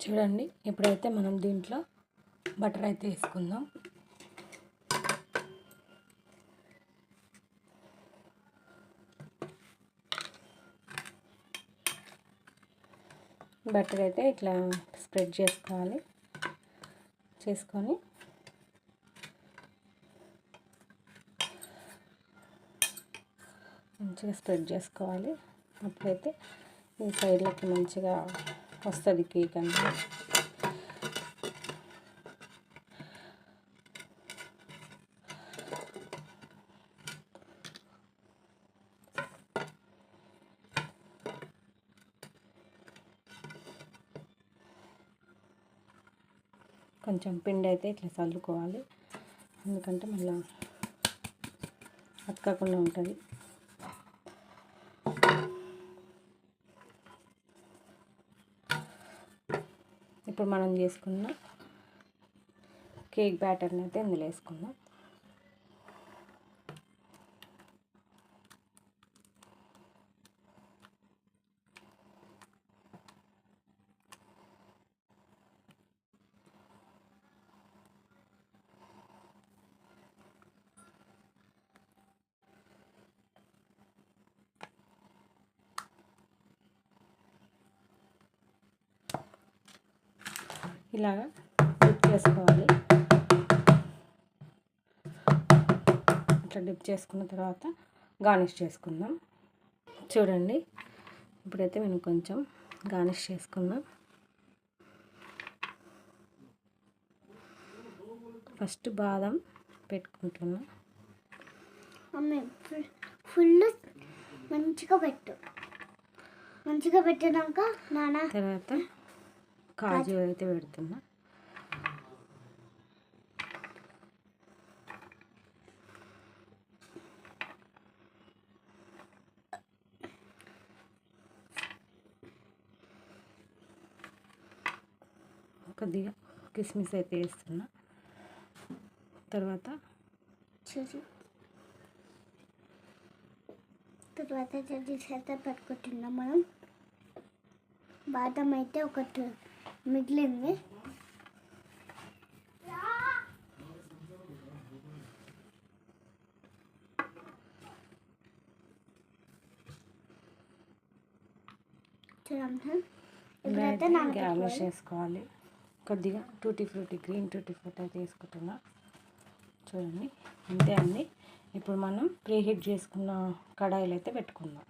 చూడండి, ఇప్పుడైతే మనం దీంట్లో బటర్ అయితే వేసుకుందాం. బటర్ అయితే ఇట్లా స్ప్రెడ్ చేసుకొని మంచిగా స్ప్రెడ్ చేసుకోవాలి. అప్పుడైతే ఈ సైడ్లకి మంచిగా వస్తుంది కేక్ అనేది. కొంచెం పిండి అయితే ఇట్లా చల్లుకోవాలి, ఎందుకంటే మళ్ళీ అతకకుండా ఉంటుంది. ఇప్పుడు మనం చేసుకున్న కేక్ బ్యాటర్ని అయితే ఇందులో వేసుకుందాం. ఇలాగా డిప్ చేసుకోవాలి. ఇట్లా డిప్ చేసుకున్న తర్వాత గార్నిష్ చేసుకుందాం. చూడండి, ఇప్పుడైతే మనం కొంచెం గార్నిష్ చేసుకుందాం. ఫస్ట్ బాదం పెట్టుకుంటున్నా. ఫుల్ మంచిగా పెట్టినాక తర్వాత కాజు అయితే పెడుతున్నా. కొద్దిగా కిస్మిస్ అయితే వేస్తున్నా. తర్వాత చెర్రీస్ అయితే పెట్టుకుంటున్నాం మనం. బాదం అయితే ఒకటి మిగిలింది. గార్నిష్ చేసుకోవాలి. కొద్దిగా tutti frutti, green tutti frutti అయితే వేసుకుంటున్నా. చూడండి, అంతే అండి. ఇప్పుడు మనం ప్రీహీట్ చేసుకున్న కడాయిలు అయితే పెట్టుకుందాం.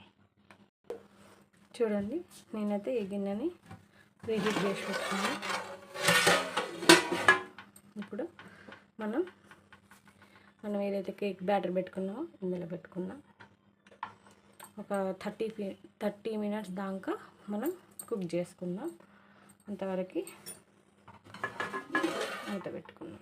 చూడండి, నేనైతే ఈ గిన్నెని ప్రీహీట్ చేసి పెట్టుకున్నాను. ఇప్పుడు మనం ఏదైతే కేక్ బ్యాటర్ పెట్టుకున్నామో ఇందులో పెట్టుకుందాం. ఒక 30 మినిట్స్ దాకా మనం కుక్ చేసుకుందాం. అంతవరకు మూత పెట్టుకుందాం.